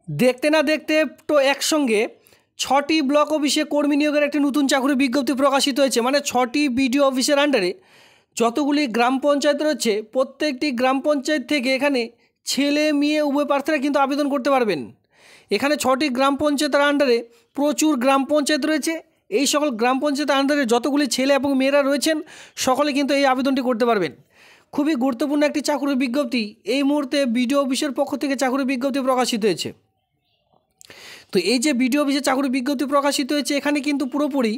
দেখতে না দেখতে তো একসঙ্গে 6টি ব্লক অফিসে কর্মী নিয়োগের একটি নতুন চাকরির বিজ্ঞপ্তি প্রকাশিত হয়েছে। মানে 6টি বিডিও অফিসের আন্ডারে যতগুলি গ্রাম পঞ্চায়েত রয়েছে প্রত্যেকটি গ্রাম পঞ্চায়েত থেকে এখানে ছেলে মেয়ে উভয় প্রার্থীরা কিন্তু আবেদন করতে পারবেন। এখানে 6টি গ্রাম পঞ্চায়েতের আন্ডারে প্রচুর গ্রাম পঞ্চায়েত রয়েছে। এই সকল গ্রাম পঞ্চায়েতের আন্ডারে যতগুলি ছেলে এবং মেয়েরা রয়েছেন সকলে কিন্তু এই আবেদনটি করতে পারবেন। খুবই গুরুত্বপূর্ণ একটি চাকরির বিজ্ঞপ্তি এই মুহূর্তে বিডিও অফিসের পক্ষ থেকে চাকরির বিজ্ঞপ্তি প্রকাশিত হয়েছে। তো এই যে বিডিও অফিসে চাকরির বিজ্ঞপ্তি প্রকাশিত হয়েছে এখানে কিন্তু পুরোপুরি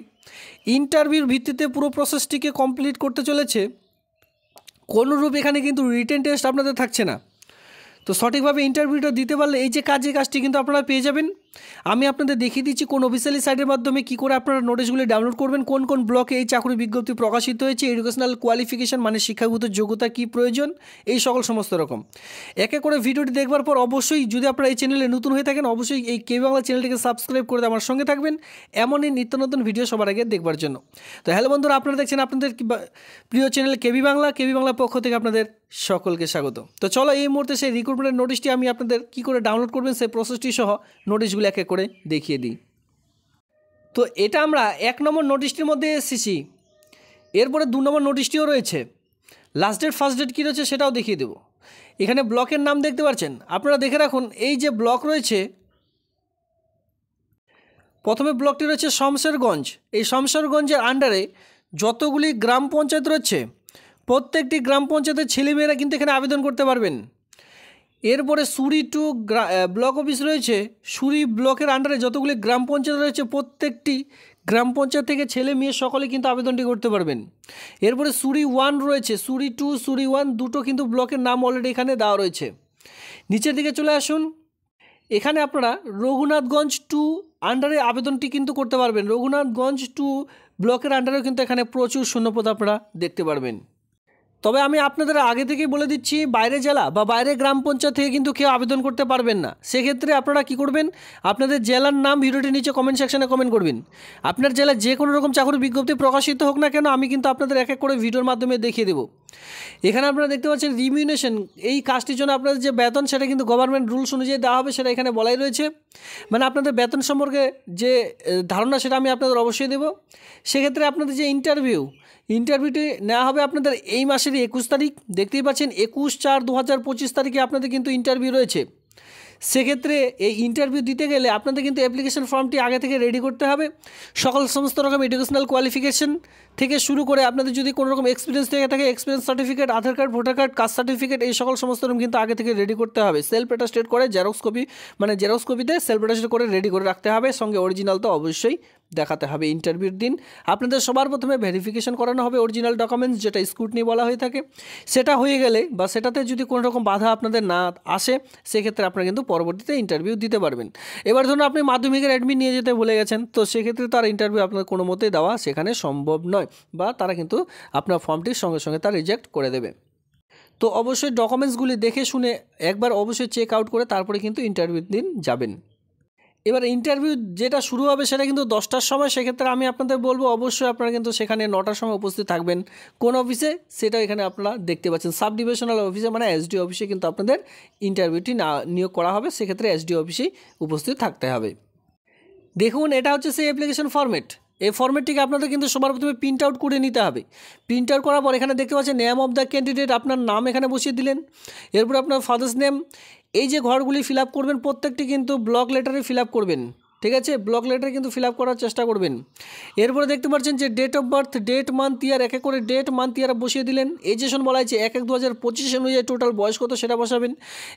ইন্টারভিউর ভিত্তিতে পুরো প্রসেসটিকে কমপ্লিট করতে চলেছে। কোনোরূপ এখানে কিন্তু রিটেন টেস্ট আপনাদের থাকছে না। তো সঠিকভাবে ইন্টারভিউটা দিতে পারলে এই যে কাজটি কিন্তু আপনারা পেয়ে যাবেন। আমি আপনাদের দেখিয়ে দিচ্ছি কোন অফিসিয়ালি সাইটের মাধ্যমে কী করে আপনারা নোটিশগুলি ডাউনলোড করবেন, কোন কোন ব্লকে এই চাকরি বিজ্ঞপ্তি প্রকাশিত হয়েছে, এডুকেশনাল কোয়ালিফিকেশান মানে শিক্ষাগত যোগ্যতা কী প্রয়োজন, এই সকল সমস্ত রকম এক এক করে ভিডিওটি দেখবার পর অবশ্যই যদি আপনারা এই চ্যানেলে নতুন হয়ে থাকেন অবশ্যই এই কেবি বাংলা চ্যানেলটিকে সাবস্ক্রাইব করে আমার সঙ্গে থাকবেন এমনই নিত্য নতুন ভিডিও সবার আগে দেখবার জন্য। তো হ্যালো বন্ধুরা, আপনারা দেখছেন আপনাদের প্রিয় চ্যানেল কেবি বাংলার পক্ষ থেকে আপনাদের সকলকে স্বাগত। তো চলো এই মুহূর্তে সেই রিক্রুটমেন্টের নোটিশটি আমি আপনাদের কী করে ডাউনলোড করবেন সেই প্রসেসটি সহ নোটিশগুলো এক এক করে দেখিয়ে দিই। তো এটা আমরা 1 নম্বর নোটিশটির মধ্যে এসেছি। এরপরে 2 নম্বর নোটিশটিও রয়েছে। লাস্ট ডেট ফার্স্ট ডেট কী রয়েছে সেটাও দেখিয়ে দেবো। এখানে ব্লকের নাম দেখতে পাচ্ছেন, আপনারা দেখে রাখুন। এই যে ব্লক রয়েছে, প্রথমে ব্লকটি রয়েছে শমশেরগঞ্জ। এই শমশেরগঞ্জের আন্ডারে যতগুলি গ্রাম পঞ্চায়েত রয়েছে প্রত্যেকটি গ্রাম পঞ্চায়েতের ছেলেমেয়েরা কিন্তু এখানে আবেদন করতে পারবেন। এরপরে সুরি 2 ব্লক অফিস রয়েছে। সুরি ব্লকের আন্ডারে যতগুলি গ্রাম পঞ্চায়েত রয়েছে প্রত্যেকটি গ্রাম পঞ্চায়েত থেকে ছেলে মেয়ে সকলে কিন্তু আবেদনটি করতে পারবেন। এরপরে সুরি 1 রয়েছে, সুরি 2, সুরি 1 দুটো কিন্তু ব্লকের নাম অলরেডি এখানে দেওয়া রয়েছে। নিচের দিকে চলে আসুন, এখানে আপনারা রঘুনাথগঞ্জ 2 আন্ডারে আবেদনটি কিন্তু করতে পারবেন। রঘুনাথগঞ্জ 2 ব্লকের আন্ডারেও কিন্তু এখানে প্রচুর শূন্যপদ আপনারা দেখতে পারবেন। তবে আমি আপনাদের আগে থেকেই বলে দিচ্ছি, বাইরে জেলা বা বাইরে গ্রাম পঞ্চায়েত থেকে কিন্তু কেউ আবেদন করতে পারবেন না। সেক্ষেত্রে আপনারা কি করবেন, আপনাদের জেলার নাম ভিডিওটির নিচে কমেন্ট সেকশনে কমেন্ট করবেন। আপনার জেলায় যে কোনো রকম চাকরির বিজ্ঞপ্তি প্রকাশিত হোক না কেন আমি কিন্তু আপনাদের এক এক করে ভিডিওর মাধ্যমে দেখিয়ে দেবো। এখানে আপনারা দেখতে পাচ্ছেন রিমিউনেশন, এই কাজটির জন্য আপনাদের যে বেতন সেটা কিন্তু গভর্নমেন্ট রুলস অনুযায়ী দেওয়া হবে, সেটা এখানে বলাই রয়েছে। মানে আপনাদের বেতন সম্পর্কে যে ধারণা সেটা আমি আপনাদের অবশ্যই দেবো। সেক্ষেত্রে আপনাদের যে ইন্টারভিউটি নেওয়া হবে আপনাদের এই মাসেরই 21 তারিখ, দেখতেই পাচ্ছেন 21/4/2025 তারিখে আপনাদের কিন্তু ইন্টারভিউ রয়েছে। সেক্ষেত্রে এই ইন্টারভিউ দিতে গেলে আপনাদের কিন্তু অ্যাপ্লিকেশন ফর্মটি আগে থেকে রেডি করতে হবে। সমস্ত রকম এডুকেশনাল কোয়ালিফিকেশন থেকে শুরু করে আপনাদের যদি কোনো রকম এক্সপিরিয়েন্স থেকে থাকে experience certificate, Aadhaar card, voter card, caste certificate, এই সমস্ত রকম কিন্তু আগে থেকে রেডি করতে হবে। সেলফ অ্যাটাস্টেড করে জেরক্স কপিতে সেলফ অ্যাটাস্টেড করে রেডি করে রাখতে হবে। সঙ্গে অরিজিনাল তো অবশ্যই দেখাতে হবে। ইন্টারভিউর দিন আপনাদের সবার প্রথমে ভেরিফিকেশন করানো হবে অরিজিনাল ডকুমেন্টস, যেটা স্ক্রুটনি বলা হয়ে থাকে। সেটা হয়ে গেলে বা সেটাতে যদি কোনো রকম বাধা আপনাদের না আসে সেক্ষেত্রে আপনারা কিন্তু পরবর্তীতে ইন্টারভিউ দিতে পারবেন। এবার ধরুন আপনি মাধ্যমিকের অ্যাডমিট নিয়ে যেতে ভুলে গেছেন, তো সেক্ষেত্রে তার ইন্টারভিউ আপনার কোনো মতেই দেওয়া সেখানে সম্ভব নয়, বা তারা কিন্তু আপনার ফর্মটির সঙ্গে সঙ্গে তা রিজেক্ট করে দেবে। তো অবশ্যই ডকুমেন্টসগুলি দেখে শুনে একবার অবশ্যই চেক আউট করে তারপরে কিন্তু ইন্টারভিউ দিন যাবেন। এবার ইন্টারভিউ যেটা শুরু হবে সেটা কিন্তু 10টার সময়। সেক্ষেত্রে আমি আপনাদের বলবো অবশ্যই আপনারা কিন্তু সেখানে 9টার সময় উপস্থিত থাকবেন। কোন অফিসে সেটা এখানে আপনারা দেখতে পাচ্ছেন, সাব ডিভিশনাল অফিসে মানে এসডিও অফিসে কিন্তু আপনাদের ইন্টারভিউটি নিয়োগ করা হবে। সেক্ষেত্রে এসডিও অফিসেই উপস্থিত থাকতে হবে। দেখুন এটা হচ্ছে সেই অ্যাপ্লিকেশন ফরম্যাট। এই ফরম্যাটটিকে আপনাদের কিন্তু সবার প্রথমে প্রিন্ট আউট করে নিতে হবে। প্রিন্ট আউট করার পর এখানে দেখতে পাচ্ছেন নেম অফ দ্য ক্যান্ডিডেট, আপনার নাম এখানে বসিয়ে দিলেন। এরপর আপনার ফাদার্স নেম, এই যে ঘরগুলি ফিল আপ করবেন প্রত্যেকটি কিন্তু ব্লক লেটারে ফিল আপ করবেন, ঠিক আছে? ব্লক লেটারে কিন্তু ফিল আপ করার চেষ্টা করবেন। এরপরে দেখতে পাচ্ছেন যে date of birth, date, month, year, এক এক করে ডেট, মান্থ, ইয়ার বসিয়ে দিলেন। এজেশন বলা হয়েছে 1/1/2025 অনুযায়ী টোটাল বয়স কত সেটা বসাবেন।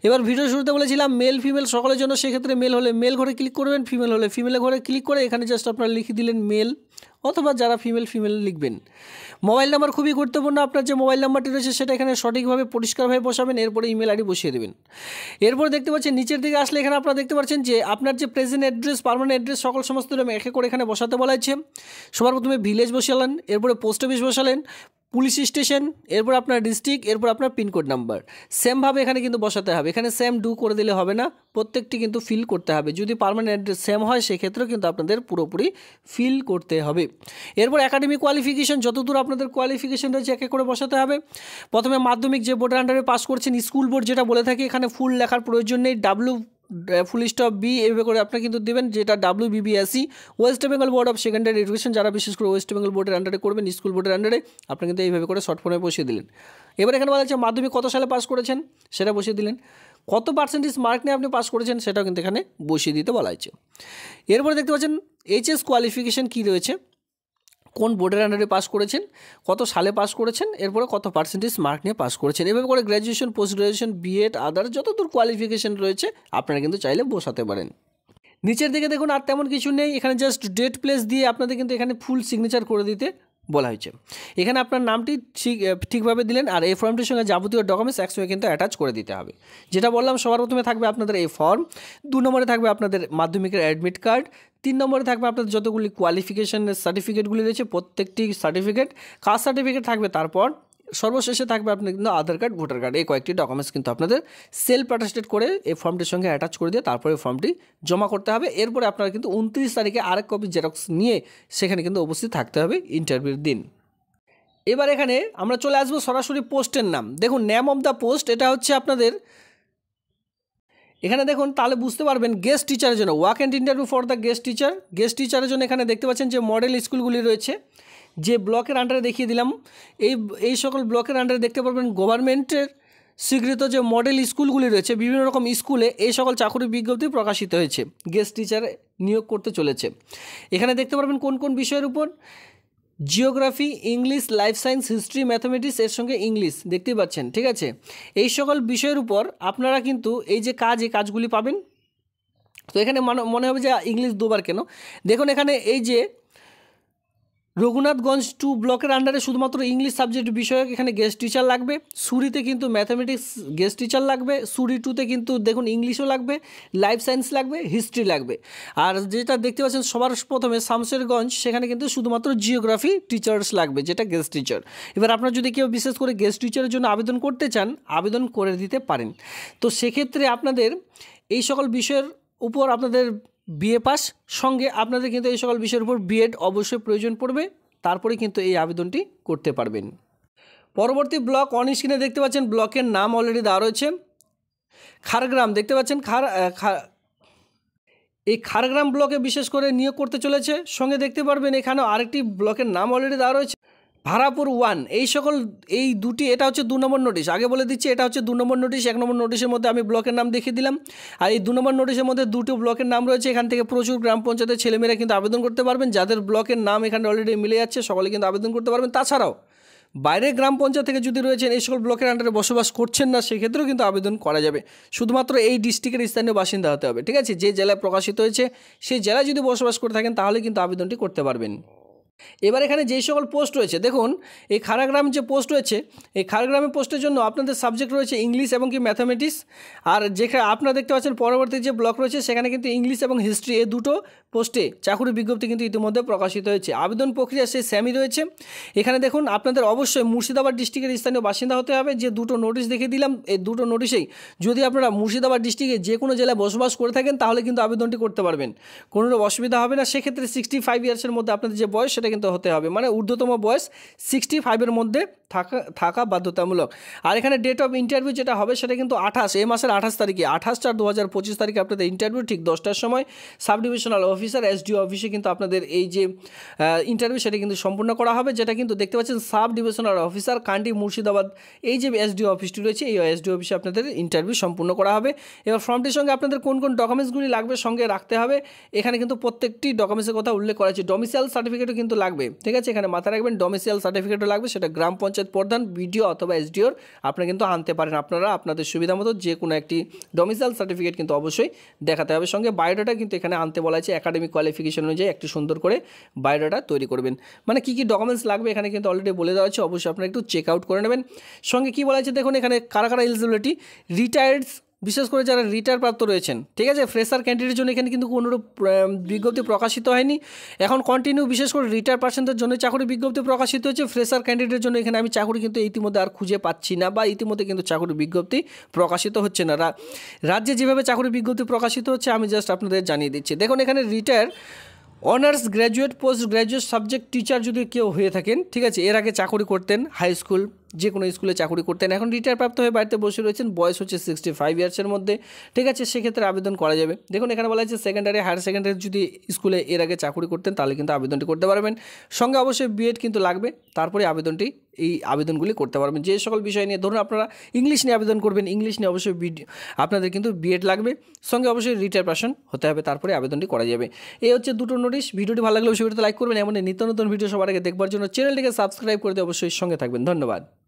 এবার ভিডিও শুরুতে বলেছিলাম মেল ফিমেল সকলের জন্য, সেক্ষেত্রে মেল হলে মেল ঘরে ক্লিক করবেন, ফিমেল হলে ফিমেলের ঘরে ক্লিক করে এখানে জাস্ট আপনারা লিখে দিলেন মেল, অথবা যারা ফিমেল লিখবেন। মোবাইল নাম্বার খুবই গুরুত্বপূর্ণ, আপনার যে মোবাইল নাম্বারটি রয়েছে সেটা এখানে সঠিকভাবে পরিষ্কারভাবে বসাবেন। এরপরে ইমেল আইডি বসিয়ে দেবেন। এরপর দেখতে পাচ্ছেন নিচের দিকে আসলে এখানে আপনারা দেখতে পাচ্ছেন যে আপনার যে প্রেজেন্ট অ্যাড্রেস, পার্মানেন্ট অ্যাড্রেস সমস্ত এক এক করে এখানে বসাতে বলা হয়েছে। সবার প্রথমে ভিলেজ বসালেন, এরপরে পোস্ট অফিস বসালেন, পুলিশ স্টেশন, এরপর আপনার ডিস্ট্রিক্ট, এরপর আপনার পিনকোড নাম্বার সেমভাবে এখানে কিন্তু বসাতে হবে। এখানে সেম ডু করে দিলে হবে না, প্রত্যেকটি কিন্তু ফিল করতে হবে। যদি পার্মানেন্ট অ্যাড্রেস সেম হয় সেক্ষেত্রেও কিন্তু আপনাদের পুরোপুরি ফিল করতে হবে। এরপর একাডেমিক কোয়ালিফিকেশন, যতদূর আপনাদের কোয়ালিফিকেশন রয়েছে এক এক করে বসাতে হবে। প্রথমে মাধ্যমিক যে বোর্ডের আন্ডারে পাস করছেন, স্কুল বোর্ড যেটা বলে থাকি, এখানে ফুল লেখার প্রয়োজন নেই, ফুল স্টপ বি এভাবে করে আপনারা কিন্তু দেবেন, যেটা WBBSE West Bengal board of secondary education, যারা বিশেষ করে ওয়েস্ট বেঙ্গল বোর্ডের আন্ডারে করবেন, স্কুল বোর্ডের আন্ডারে, আপনারা কিন্তু এইভাবে করে শর্ট ফর্মে বসিয়ে দিলেন। এবার এখানে বলা হচ্ছে মাধ্যমিক কত সালে পাস করেছেন সেটা বসিয়ে দিলেন, কত পার্সেন্টেজ মার্ক নিয়ে আপনি পাস করেছেন সেটাও কিন্তু এখানে বসিয়ে দিতে বলা হয়েছে। এরপরে দেখতে পাচ্ছেন HS কোয়ালিফিকেশান কী রয়েছে, কোন বোর্ডের আন্ডারে পাস করেছেন, কত সালে পাস করেছেন, এরপরে কত পার্সেন্টেজ মার্ক নিয়ে পাস করেছেন, এভাবে করে graduation, post graduation, BEd, others যতদূর কোয়ালিফিকেশান রয়েছে আপনারা কিন্তু চাইলে বসাতে পারেন। নিচের দিকে দেখুন আর তেমন কিছু নেই, এখানে জাস্ট ডেট প্লেস দিয়ে আপনাদের কিন্তু এখানে ফুল সিগনেচার করে দিতে বলা হয়েছে। এখানে আপনার নামটি ঠিকভাবে দিলেন, আর এই ফর্মটির সঙ্গে যাবতীয় ডকুমেন্টস একসঙ্গে কিন্তু অ্যাটাচ করে দিতে হবে। যেটা বললাম, সবার প্রথমে থাকবে আপনাদের এই ফর্ম, 2 নম্বরে থাকবে আপনাদের মাধ্যমিকের অ্যাডমিট কার্ড, 3 নম্বরে থাকবে আপনাদের যতগুলি কোয়ালিফিকেশনের সার্টিফিকেটগুলি রয়েছে প্রত্যেকটি সার্টিফিকেট, কাস্ট সার্টিফিকেট থাকবে, তারপর সর্বশেষে থাকবে আপনার কিন্তু আধার কার্ড, ভোটার কার্ড, এই কয়েকটি ডকুমেন্টস কিন্তু আপনাদের সেলফ অ্যাটাস্টেড করে এই ফর্মটির সঙ্গে অ্যাটাচ করে দিয়ে তারপরে ফর্মটি জমা করতে হবে। এরপরে আপনারা কিন্তু 29 তারিখে আরেক কপি জেরক্স নিয়ে সেখানে কিন্তু উপস্থিত থাকতে হবে ইন্টারভিউর দিন। এবার এখানে আমরা চলে আসবো সরাসরি পোস্টের নাম। দেখুন নেম অফ দ্য পোস্ট, এটা হচ্ছে আপনাদের এখানে দেখুন, তাহলে বুঝতে পারবেন গেস্ট টিচারের জন্য walk and interview for the guest teacher. Guest টিচারের জন্য এখানে দেখতে পাচ্ছেন যে মডেল স্কুলগুলি রয়েছে, যে ব্লকের আন্ডারে দেখিয়ে দিলাম, এই সকল ব্লকের আন্ডারে দেখতে পারবেন গভর্নমেন্টের স্বীকৃত যে মডেল স্কুলগুলি রয়েছে, বিভিন্ন রকম স্কুলে এই সকল চাকরি বিজ্ঞপ্তি প্রকাশিত হয়েছে, গেস্ট টিচার নিয়োগ করতে চলেছে। এখানে দেখতে পারবেন কোন কোন বিষয়ের উপর, geography, English, life science, history, mathematics, এর সঙ্গে ইংলিশ দেখতেই পাচ্ছেন, ঠিক আছে। এই সকল বিষয়ের উপর আপনারা কিন্তু এই যে এই কাজগুলি পাবেন। তো এখানে মনে হবে যে ইংলিশ দুবার কেন, দেখুন এখানে এই যে রঘুনাথগঞ্জ 2 ব্লকের আন্ডারে শুধুমাত্র ইংলিশ সাবজেক্ট বিষয়ক এখানে গেস্ট টিচার লাগবে, সুরিতে কিন্তু ম্যাথামেটিক্স গেস্ট টিচার লাগবে, সুরি 2তে কিন্তু দেখুন ইংলিশও লাগবে, লাইফ সায়েন্স লাগবে, হিস্ট্রি লাগবে। আর যেটা দেখতে পাচ্ছেন সবার প্রথমে শামশেরগঞ্জ, সেখানে কিন্তু শুধুমাত্র জিওগ্রাফি টিচার্স লাগবে, যেটা গেস্ট টিচার। এবার আপনারা যদি কেউ বিশেষ করে গেস্ট টিচারের জন্য আবেদন করতে চান, আবেদন করে দিতে পারেন। তো সেক্ষেত্রে আপনাদের এই সকল বিষয়ের উপর আপনাদের BA পাস, সঙ্গে আপনাদের কিন্তু এই সকল বিষয়ের উপর BEd অবশ্যই প্রয়োজন পড়বে, তারপরে কিন্তু এই আবেদনটি করতে পারবেন। পরবর্তী ব্লক অন স্ক্রিনে দেখতে পাচ্ছেন, ব্লকের নাম অলরেডি দেওয়া রয়েছে, খারগ্রাম দেখতে পাচ্ছেন, এই খারগ্রাম ব্লকে বিশেষ করে নিয়োগ করতে চলেছে। সঙ্গে দেখতে পারবেন এখানেও আরেকটি ব্লকের নাম অলরেডি দেওয়া রয়েছে, ভারাপুর 1। এই দুটি, এটা হচ্ছে 2 নম্বর নোটিশ, আগে বলে দিচ্ছি এটা হচ্ছে 2 নম্বর নোটিশ। 1 নম্বর নোটিশের মধ্যে আমি ব্লকের নাম দেখিয়ে দিলাম, আর এই 2 নম্বর নোটিশের মধ্যে 2টি ব্লকের নাম রয়েছে। এখান থেকে প্রচুর গ্রাম পঞ্চায়েতের ছেলেমেয়েরা কিন্তু আবেদন করতে পারবেন, যাদের ব্লকের নাম এখানে অলরেডি মিলে যাচ্ছে সকলে কিন্তু আবেদন করতে পারবেন। তাছাড়াও বাইরের গ্রাম পঞ্চায়েত থেকে যদি রয়েছেন, এই সকল ব্লকের আন্ডারে বসবাস করছেন না, সেক্ষেত্রেও কিন্তু আবেদন করা যাবে। শুধুমাত্র এই ডিস্ট্রিক্টের স্থানীয় বাসিন্দা হতে হবে, ঠিক আছে। যে জেলায় প্রকাশিত হয়েছে সেই জেলায় যদি বসবাস করে থাকেন তাহলে কিন্তু আবেদনটি করতে পারবেন। এবার এখানে যেই সকল পোস্ট রয়েছে, দেখুন এই খারগ্রাম যে পোস্ট রয়েছে, এই খারগ্রামের পোস্টের জন্য আপনাদের সাবজেক্ট রয়েছে ইংলিশ এবং কি ম্যাথামেটিক্স। আর যেখানে আপনারা দেখতে পাচ্ছেন পরবর্তী যে ব্লক রয়েছে, সেখানে কিন্তু ইংলিশ এবং হিস্ট্রি, এই দুটো পোস্টে চাকরি বিজ্ঞপ্তি কিন্তু ইতিমধ্যে প্রকাশিত হয়েছে। আবেদন প্রক্রিয়া সেই সেমই রয়েছে। এখানে দেখুন আপনাদের অবশ্যই মুর্শিদাবাদ ডিস্ট্রিক্টের স্থানীয় বাসিন্দা হতে হবে। যে 2টো নোটিশ দেখিয়ে দিলাম, এই 2টো নোটিশেই যদি আপনারা মুর্শিদাবাদ ডিস্ট্রিক্টে যে কোনো জেলায় বসবাস করে থাকেন তাহলে কিন্তু আবেদনটি করতে পারবেন, কোনো অসুবিধা হবে না। সেক্ষেত্রে 65 ইয়ার্সের মধ্যে আপনাদের যে বয়স সেটা কিন্তু হতে হবে, মানে ঊর্ধ্বতম বয়স 65-এর মধ্যে থাকা বাধ্যতামূলক। আর এখানে ডেট অফ ইন্টারভিউ যেটা হবে সেটা কিন্তু 28 এই মাসের 28 তারিখে, 28/4/2025 তারিখে আপনাদের ইন্টারভিউ, ঠিক 10টার সময় সাব ডিভিশনাল অফিসার SDO অফিসে কিন্তু আপনাদের এই যে ইন্টারভিউ সেটা কিন্তু সম্পূর্ণ করা হবে। যেটা কিন্তু দেখতে পাচ্ছেন sub divisional officer candy Murshidabad, এই যে SDO অফিসটি রয়েছে, এই SDO অফিসে আপনাদের ইন্টারভিউ সম্পূর্ণ করা হবে। এবার ফর্মটির সঙ্গে আপনাদের কোন কোন ডকুমেন্টসগুলি লাগবে সঙ্গে রাখতে হবে, এখানে কিন্তু প্রত্যেকটি ডকুমেন্টসের কথা উল্লেখ করা আছে। ডোমিসাইল সার্টিফিকেটও কিন্তু লাগবে, ঠিক আছে। এখানে মাথায় রাখবেন ডোমিসাইল সার্টিফিকেটও লাগবে, সেটা গ্রাম পঞ্চায়েত প্রধান, BDO অথবা SDOর আপনারা কিন্তু আনতে পারেন। আপনারা আপনাদের সুবিধা মতো যে কোনো একটি ডোমিসাইল সার্টিফিকেট কিন্তু অবশ্যই দেখাতে হবে। সঙ্গে বায়োডাটা কিন্তু এখানে আনতে বলা আছে, একাডেমিক কোয়ালিফিকেশন অনুযায়ী একটু সুন্দর করে বায়োডাটা তৈরি করবেন। মানে কী কী ডকুমেন্টস লাগবে এখানে কিন্তু অলরেডি বলে দেওয়া আছে, অবশ্যই আপনারা একটু চেক আউট করে নেবেন। সঙ্গে কী বলা আছে দেখুন, এখানে কারা কারা এলিজিবিলিটি, রিটায়ার্ড, বিশেষ করে যারা রিটায়ার প্রাপ্ত রয়েছেন, ঠিক আছে। ফ্রেশার ক্যান্ডিডেটের জন্য এখানে কিন্তু কোনোরূপ বিজ্ঞপ্তি প্রকাশিত হয়নি। এখন কন্টিনিউ বিশেষ করে রিটায়ার পার্সনদের জন্য চাকরি বিজ্ঞপ্তি প্রকাশিত হয়েছে। ফ্রেশার ক্যান্ডিডেটের জন্য এখানে আমি চাকরি কিন্তু ইতিমধ্যে আর খুঁজে পাচ্ছি না, বা ইতিমধ্যে কিন্তু চাকরি বিজ্ঞপ্তি প্রকাশিত হচ্ছে না। রাজ্যে যেভাবে চাকরি বিজ্ঞপ্তি প্রকাশিত হচ্ছে আমি জাস্ট আপনাদের জানিয়ে দিচ্ছি। দেখুন এখানে retire, honours, graduate, post graduate subject teacher যদি কেউ হয়ে থাকেন, ঠিক আছে, এর আগে চাকরি করতেন হাই স্কুল যে কোনো স্কুলে চাকরি করতেন, এখন রিটায়ার প্রাপ্ত হয়ে বাড়িতে বসে রয়েছেন, বয়স হচ্ছে 65 ইয়ার্সের মধ্যে, ঠিক আছে, সেক্ষেত্রে আবেদন করা যাবে। দেখুন এখানে বলা হচ্ছে সেকেন্ডারি হায়ার সেকেন্ডারি যদি স্কুলে এর আগে চাকরি করতেন তাহলে কিন্তু আবেদনটি করতে পারবেন। সঙ্গে অবশ্যই বিএড কিন্তু লাগবে, তারপরে এই আবেদনগুলি করতে পারবেন। যে সকল বিষয় নিয়ে, ধরুন আপনারা ইংলিশ নিয়ে আবেদন করবেন, ইংলিশ নিয়ে অবশ্যই আপনাদের কিন্তু বিএড লাগবে, সঙ্গে অবশ্যই রিটায়ার পারসন হতে হবে, তারপরে আবেদনটি করা যাবে। এই হচ্ছে দুটো নোটিশ। ভিডিওটি ভালো লাগলে অবশ্যই লাইক করবেন, এমন নিত্য নতুন ভিডিও সবার আগে দেখবার জন্য চ্যানেলটিকে সাবস্ক্রাইব করতে অবশ্যই সঙ্গে থাকবেন। ধন্যবাদ।